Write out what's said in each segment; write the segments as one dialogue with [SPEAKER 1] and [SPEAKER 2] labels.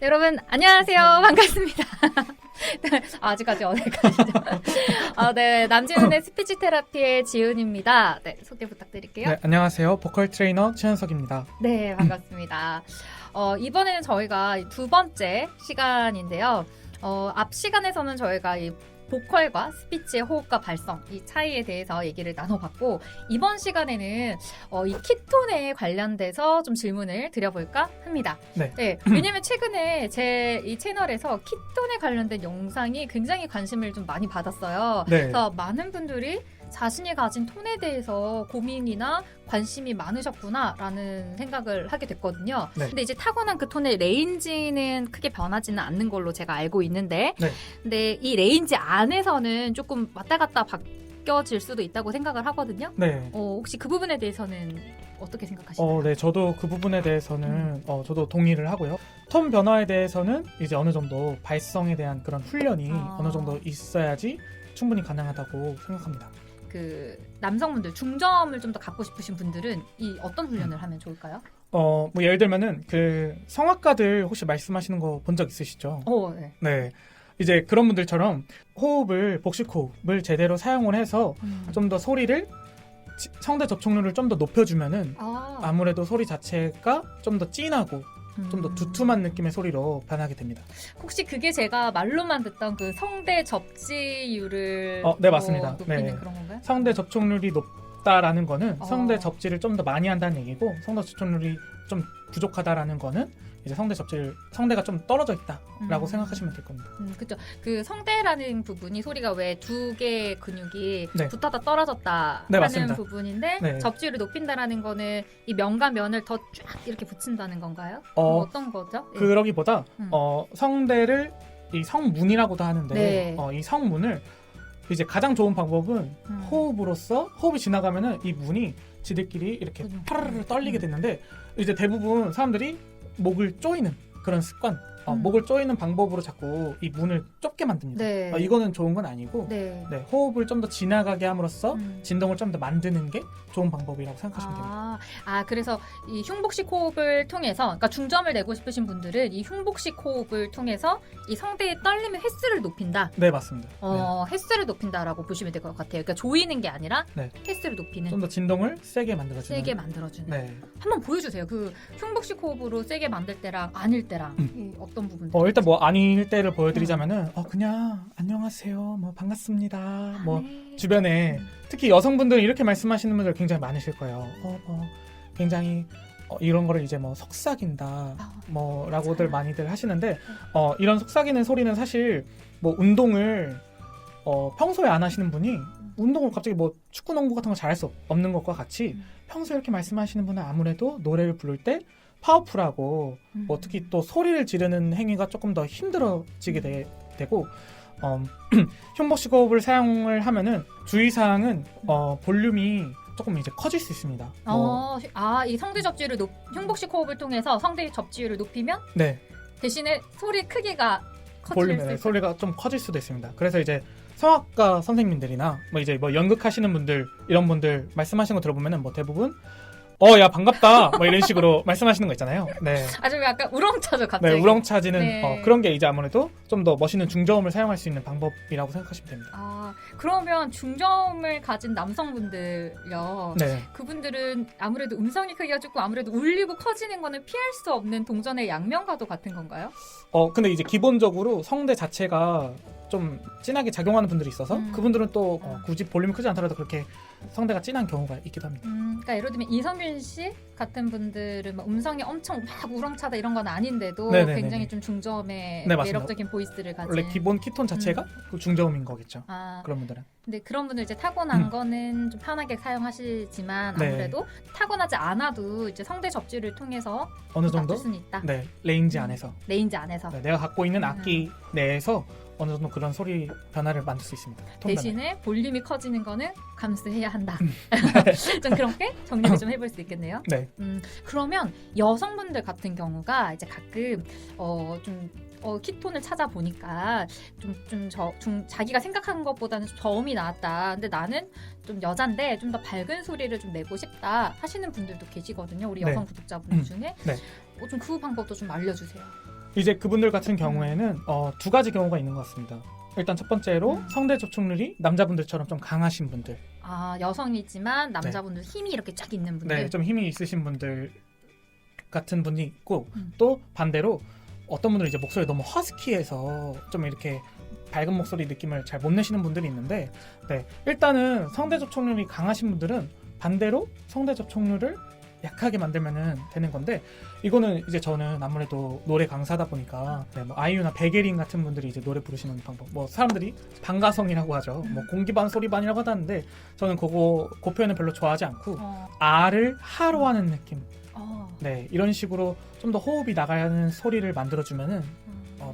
[SPEAKER 1] 여러분 안녕하세요. 반갑습니다. 네, 아직까지 어색하시죠? 네, 남지은의 스피치 테라피의 지은입니다. 네, 소개 부탁드릴게요.
[SPEAKER 2] 네, 안녕하세요. 보컬 트레이너 최현석입니다.
[SPEAKER 1] 네, 반갑습니다. 이번에는 저희가 두 번째 시간인데요. 앞 시간에서는 저희가 이 보컬과 스피치의 호흡과 발성 이 차이에 대해서 얘기를 나눠봤고, 이번 시간에는 이 키톤에 관련돼서 좀 질문을 드려볼까 합니다.
[SPEAKER 2] 네.
[SPEAKER 1] 왜냐면 최근에 제 이 채널에서 키톤에 관련된 영상이 굉장히 관심을 좀 많이 받았어요.
[SPEAKER 2] 네.
[SPEAKER 1] 그래서 많은 분들이 자신이 가진 톤에 대해서 고민이나 관심이 많으셨구나라는 생각을 하게 됐거든요.
[SPEAKER 2] 네.
[SPEAKER 1] 근데 이제 타고난 그 톤의 레인지는 크게 변하지는 않는 걸로 제가 알고 있는데,
[SPEAKER 2] 네.
[SPEAKER 1] 근데 이 레인지 안에서는 조금 왔다 갔다 바뀌어질 수도 있다고 생각을 하거든요.
[SPEAKER 2] 네.
[SPEAKER 1] 혹시 그 부분에 대해서는 어떻게 생각하시나요?
[SPEAKER 2] 네, 저도 그 부분에 대해서는 저도 동의를 하고요. 톤 변화에 대해서는 이제 어느 정도 발성에 대한 그런 훈련이 어느 정도 있어야지 충분히 가능하다고 생각합니다.
[SPEAKER 1] 그 남성분들 중저음을 좀 더 갖고 싶으신 분들은 이 어떤 훈련을 하면 좋을까요?
[SPEAKER 2] 뭐 예를 들면은 그 성악가들 혹시 말씀하시는 거 본 적 있으시죠?
[SPEAKER 1] 네.
[SPEAKER 2] 네. 이제 그런 분들처럼 호흡을 복식 호흡을 제대로 사용을 해서 좀 더 소리를 성대 접촉률을 좀 더 높여주면은 아무래도 소리 자체가 좀 더 진하고 좀 더 두툼한 느낌의 소리로 변하게 됩니다.
[SPEAKER 1] 혹시 그게 제가 말로만 듣던 그 성대 접지율을
[SPEAKER 2] 네, 맞습니다.
[SPEAKER 1] 높이는
[SPEAKER 2] 네.
[SPEAKER 1] 그런 건가요?
[SPEAKER 2] 성대 접촉률이 높다라는 거는 성대 접지를 좀 더 많이 한다는 얘기고, 성대 접촉률이 좀 부족하다라는 거는 이제 성대가 좀 떨어져 있다라고 생각하시면 될 겁니다.
[SPEAKER 1] 그렇죠. 그 성대라는 부분이 소리가 왜 두 개의 근육이
[SPEAKER 2] 네.
[SPEAKER 1] 붙었다 떨어졌다
[SPEAKER 2] 네,
[SPEAKER 1] 하는
[SPEAKER 2] 맞습니다.
[SPEAKER 1] 부분인데,
[SPEAKER 2] 네.
[SPEAKER 1] 접지율을 높인다라는 거는 이 면과 면을 더 쫙 이렇게 붙인다는 건가요? 어떤 거죠? 예.
[SPEAKER 2] 그러기보다 성대를 이 성문이라고도 하는데,
[SPEAKER 1] 네.
[SPEAKER 2] 이 성문을 이제 가장 좋은 방법은 호흡으로서, 호흡이 지나가면은 이 문이 지들끼리 이렇게 파르르 떨리게 됐는데, 이제 대부분 사람들이 목을 조이는 그런 습관, 목을 조이는 방법으로 자꾸 이 문을 좁게 만듭니다.
[SPEAKER 1] 네.
[SPEAKER 2] 이거는 좋은 건 아니고,
[SPEAKER 1] 네.
[SPEAKER 2] 네, 호흡을 좀 더 지나가게 함으로써 진동을 좀 더 만드는 게 좋은 방법이라고 생각하시면 됩니다.
[SPEAKER 1] 그래서 이 흉복식 호흡을 통해서, 그러니까 중점을 내고 싶으신 분들은 이 흉복식 호흡을 통해서 이 성대의 떨림의 횟수를 높인다.
[SPEAKER 2] 네, 맞습니다.
[SPEAKER 1] 횟수를 높인다라고 보시면 될 것 같아요. 그러니까 조이는 게 아니라
[SPEAKER 2] 네.
[SPEAKER 1] 횟수를 높이는.
[SPEAKER 2] 좀 더 진동을 세게 만들어주는.
[SPEAKER 1] 세게 만들어주는.
[SPEAKER 2] 네.
[SPEAKER 1] 한번 보여주세요. 그 흉복식 호흡으로 세게 만들 때랑 아닐 때랑 이 어떤 부분?
[SPEAKER 2] 일단 뭐 아닐 때를 보여드리자면은 그냥 안녕하세요, 뭐 반갑습니다, 뭐
[SPEAKER 1] 네.
[SPEAKER 2] 주변에 특히 여성분들은 이렇게 말씀하시는 분들 굉장히 많으실 거예요. 굉장히 이런 거를 이제 뭐 속삭인다, 뭐라고들 많이들 하시는데, 이런 속삭이는 소리는 사실 뭐 운동을 평소에 안 하시는 분이 운동을 갑자기 뭐 축구, 농구 같은 거 잘할 수 없는 것과 같이 평소에 이렇게 말씀하시는 분은 아무래도 노래를 부를 때 파워풀하고 뭐 특히 또 소리를 지르는 행위가 조금 더 힘들어지게 되고, 흉복식 호흡을 사용을 하면은 주의사항은 볼륨이 조금 이제 커질 수 있습니다.
[SPEAKER 1] 이 성대 접지율을 흉복식 호흡을 통해서 성대 접지율을 높이면
[SPEAKER 2] 네,
[SPEAKER 1] 대신에 소리 크기가
[SPEAKER 2] 볼륨 소리가 좀 커질 수도 있습니다. 그래서 이제 성악가 선생님들이나 뭐 이제 뭐 연극하시는 분들, 이런 분들 말씀하시는 거 들어보면은 뭐 대부분 야 반갑다 뭐 이런 식으로 말씀하시는 거 있잖아요. 네.
[SPEAKER 1] 아주 약간 우렁차죠 갑자기.
[SPEAKER 2] 네, 우렁차지는
[SPEAKER 1] 네.
[SPEAKER 2] 그런 게 이제 아무래도 좀 더 멋있는 중저음을 사용할 수 있는 방법이라고 생각하시면 됩니다.
[SPEAKER 1] 그러면 중저음을 가진 남성분들요.
[SPEAKER 2] 네.
[SPEAKER 1] 그분들은 아무래도 음성이 크기가 조금 아무래도 울리고 커지는 거는 피할 수 없는 동전의 양면과도 같은 건가요?
[SPEAKER 2] 근데 이제 기본적으로 성대 자체가 좀 진하게 작용하는 분들이 있어서 그분들은 또 굳이 볼륨이 크지 않더라도 그렇게 성대가 진한 경우가 있기도 합니다.
[SPEAKER 1] 그러니까 예를 들면 이성균 씨 같은 분들은 막 음성이 엄청 막 우렁차다 이런 건 아닌데도
[SPEAKER 2] 네네네네.
[SPEAKER 1] 굉장히 좀 중저음의
[SPEAKER 2] 네, 맞습니다.
[SPEAKER 1] 매력적인 보이스를 가진.
[SPEAKER 2] 원래 기본 키톤 자체가 그 중저음인 거겠죠. 그런 분들은.
[SPEAKER 1] 근데 그런 분들 이제 타고난 거는 좀 편하게 사용하시지만
[SPEAKER 2] 네.
[SPEAKER 1] 아무래도 타고나지 않아도 이제 성대 접지를 통해서
[SPEAKER 2] 어느 정도
[SPEAKER 1] 맞출 수는 있다.
[SPEAKER 2] 네, 레인지 안에서
[SPEAKER 1] 레인지 안에서.
[SPEAKER 2] 네, 내가 갖고 있는 악기 내에서 어느 정도 그런 소리 변화를 만들 수 있습니다. 톤
[SPEAKER 1] 대신에 볼륨이 커지는 거는 감수해야 한다. 좀 그렇게 정리를 좀 해볼 수 있겠네요.
[SPEAKER 2] 네.
[SPEAKER 1] 그러면 여성분들 같은 경우가 이제 가끔 좀 키톤을 찾아보니까 자기가 생각한 것보다는 좀 저음이 나왔다. 근데 나는 좀 여잔데 좀 더 밝은 소리를 좀 내고 싶다 하시는 분들도 계시거든요. 우리 여성 구독자분들 중에.
[SPEAKER 2] 네.
[SPEAKER 1] 좀 그 방법도 좀 알려주세요.
[SPEAKER 2] 이제 그분들 같은 경우에는 두 가지 경우가 있는 것 같습니다. 일단 첫 번째로 성대 접촉률이 남자분들처럼 좀 강하신 분들.
[SPEAKER 1] 아, 여성이지만 남자분들 힘이 이렇게 쫙 있는 분들.
[SPEAKER 2] 네, 좀 힘이 있으신 분들 같은 분이 있고 또 반대로 어떤 분들은 이제 목소리 너무 허스키해서 좀 이렇게 밝은 목소리 느낌을 잘 못 내시는 분들이 있는데, 네, 일단은 성대 접촉률이 강하신 분들은 반대로 성대 접촉률을 약하게 만들면 되는 건데, 이거는 이제 저는 아무래도 노래 강사다 보니까 네, 뭐 아이유나 백예린 같은 분들이 이제 노래 부르시는 방법, 뭐 사람들이 반가성이라고 하죠. 뭐 공기반 소리반이라고 하다는데 저는 그 표현을 별로 좋아하지 않고 아를 하로 하는 느낌. 네, 이런 식으로 좀 더 호흡이 나가는 소리를 만들어주면은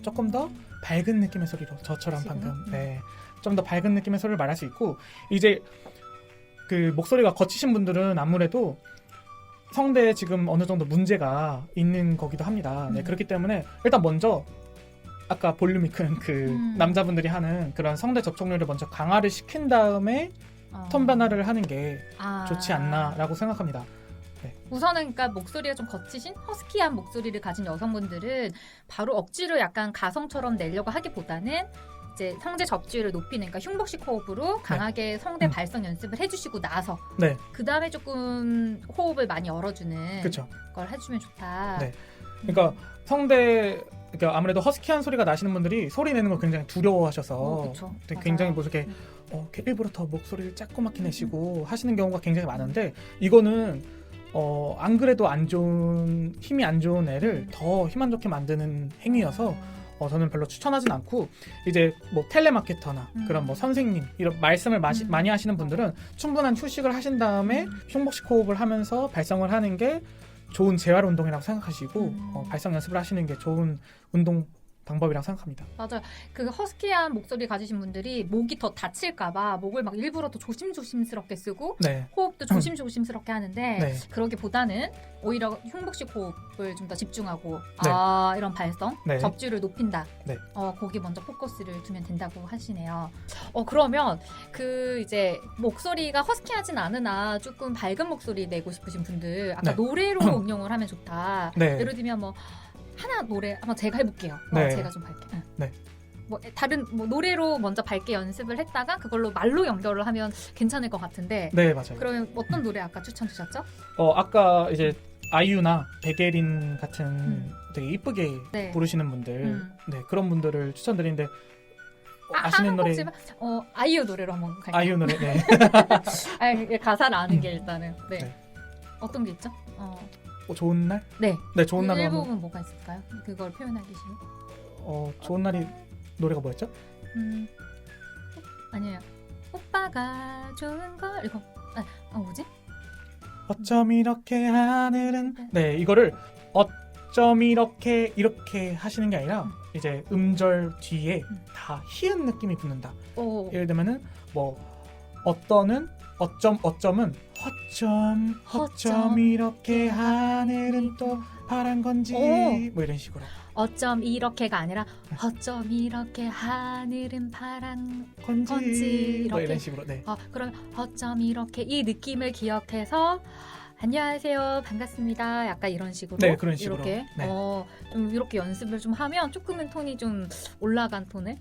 [SPEAKER 2] 조금 더 밝은 느낌의 소리로, 저처럼 방금 좀 더 밝은 느낌의 소리를 말할 수 있고, 이제 그 목소리가 거치신 분들은 아무래도 성대에 지금 어느 정도 문제가 있는 거기도 합니다. 네, 그렇기 때문에 일단 먼저 아까 볼륨이 큰 그 남자분들이 하는 그런 성대 접촉률을 먼저 강화를 시킨 다음에 톤 변화를 하는 게 좋지 않나라고 생각합니다.
[SPEAKER 1] 우선은 그러니까 목소리가 좀 거치신 허스키한 목소리를 가진 여성분들은 바로 억지로 약간 가성처럼 내려고 하기보다는 이제 성대 접지율을 높이는, 그러니까 흉복식 호흡으로 강하게 성대 발성 연습을 해주시고 나서 그 다음에 조금 호흡을 많이 열어주는
[SPEAKER 2] 그쵸.
[SPEAKER 1] 걸 해주면 좋다.
[SPEAKER 2] 네. 그러니까 그러니까 아무래도 허스키한 소리가 나시는 분들이 소리 내는 걸 굉장히 두려워하셔서 굉장히 뭐 이렇게 일부러 더 목소리를 조그맣게 내시고 하시는 경우가 굉장히 많은데, 이거는 안 그래도 힘이 안 좋은 애를 더 힘 안 좋게 만드는 행위여서 저는 별로 추천하진 않고, 이제 뭐 텔레마케터나 그런 뭐 선생님 이런 말씀을 많이 하시는 분들은 충분한 휴식을 하신 다음에 흉복식 호흡을 하면서 발성을 하는 게 좋은 재활 운동이라고 생각하시고 발성 연습을 하시는 게 좋은 운동 방법이라고 생각합니다.
[SPEAKER 1] 맞아요. 그 허스키한 목소리 가지신 분들이 목이 더 다칠까봐 목을 막 일부러 더 조심스럽게 쓰고 호흡도 조심스럽게 하는데 그러기보다는 오히려 흉복식 호흡을 좀 더 집중하고 이런 발성, 접지율을 높인다. 거기 먼저 포커스를 두면 된다고 하시네요. 그러면 그 이제 목소리가 허스키하진 않으나 조금 밝은 목소리 내고 싶으신 분들, 아까 노래로 응용을 하면 좋다. 예를 들면 뭐 하나 노래 한번 제가 해볼게요. 제가 좀 밝게. 뭐 다른 뭐 노래로 먼저 밝게 연습을 했다가 그걸로 말로 연결을 하면 괜찮을 것 같은데.
[SPEAKER 2] 네, 맞아요.
[SPEAKER 1] 그러면 어떤 노래 아까 추천 주셨죠?
[SPEAKER 2] 아까 이제 아이유나 백예린 같은 되게 이쁘게 부르시는 분들, 그런 분들을 추천드리는데 아시는 노래?
[SPEAKER 1] 아이유 노래로 한번 갈게요.
[SPEAKER 2] 아이유 노래. 네.
[SPEAKER 1] 가사를 아는 게 일단은. 어떤 게 있죠?
[SPEAKER 2] 좋은 날?
[SPEAKER 1] 네,
[SPEAKER 2] 좋은 날.
[SPEAKER 1] 일부분 뭐가 있을까요? 그걸 표현하기 쉬운?
[SPEAKER 2] 좋은 날이 노래가 뭐였죠?
[SPEAKER 1] 아니에요. 오빠가 좋은 걸 이거. 뭐지?
[SPEAKER 2] 어쩜 이렇게 하늘은. 이거를 어쩜 이렇게 하시는 게 아니라 이제 음절 뒤에 다 희은 느낌이 붙는다. 예를 들면은 뭐 어떠는 어점은 어쩜 이렇게 하늘은 또 파란 건지 뭐 이런 식으로.
[SPEAKER 1] 어쩜 이렇게가 아니라 어쩜 이렇게 하늘은 파란 건지
[SPEAKER 2] 뭐 이런 식으로.
[SPEAKER 1] 그럼 어쩜 이렇게 이 느낌을 기억해서 안녕하세요, 반갑습니다. 약간 이런 식으로.
[SPEAKER 2] 그런 식으로.
[SPEAKER 1] 이렇게 좀 이렇게 연습을 좀 하면 조금은 톤이 좀 올라간 톤을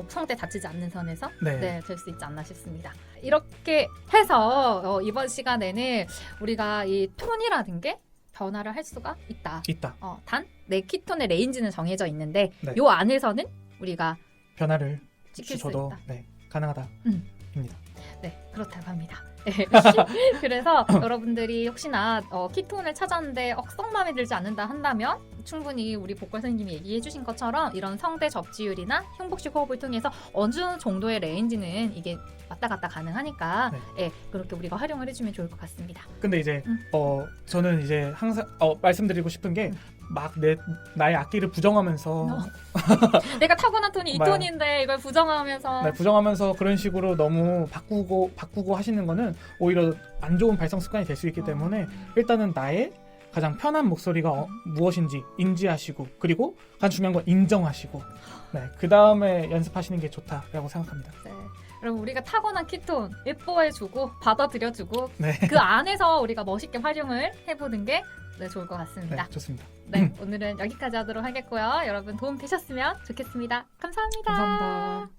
[SPEAKER 1] 성대 다치지 않는 선에서 될 수 있지 않나 싶습니다. 이렇게 해서 이번 시간에는 우리가 이 톤이라는 게 변화를 할 수가 있다. 단 내 키톤의 레인지는 정해져 있는데 요 안에서는 우리가
[SPEAKER 2] 변화를
[SPEAKER 1] 지킬 수
[SPEAKER 2] 줘도
[SPEAKER 1] 있다.
[SPEAKER 2] 가능하다. 입니다.
[SPEAKER 1] 그렇다고 합니다. 그래서 여러분들이 혹시나 키톤을 찾았는데 썩 마음에 들지 않는다 한다면 충분히 우리 보컬 선생님이 얘기해 주신 것처럼 이런 성대 접지율이나 흉복식 호흡을 통해서 어느 정도의 레인지는 이게 왔다 갔다 가능하니까 그렇게 우리가 활용을 해주면 좋을 것 같습니다.
[SPEAKER 2] 근데 이제 저는 이제 항상 말씀드리고 싶은 게 막 나의 악기를 부정하면서
[SPEAKER 1] 내가 타고난 톤이 이 톤인데 이걸 부정하면서
[SPEAKER 2] 부정하면서 그런 식으로 너무 바꾸고 하시는 거는 오히려 안 좋은 발성 습관이 될 수 있기 때문에 일단은 나의 가장 편한 목소리가 무엇인지 인지하시고, 그리고 가장 중요한 건 인정하시고 그 다음에 연습하시는 게 좋다라고 생각합니다.
[SPEAKER 1] 그럼 우리가 타고난 키톤 예뻐해주고 받아들여주고 그 안에서 우리가 멋있게 활용을 해보는 게 네, 좋을 것
[SPEAKER 2] 네,
[SPEAKER 1] 같습니다.
[SPEAKER 2] 좋습니다.
[SPEAKER 1] 네, 오늘은 여기까지 하도록 하겠고요. 여러분 도움 되셨으면 좋겠습니다. 감사합니다.
[SPEAKER 2] 감사합니다.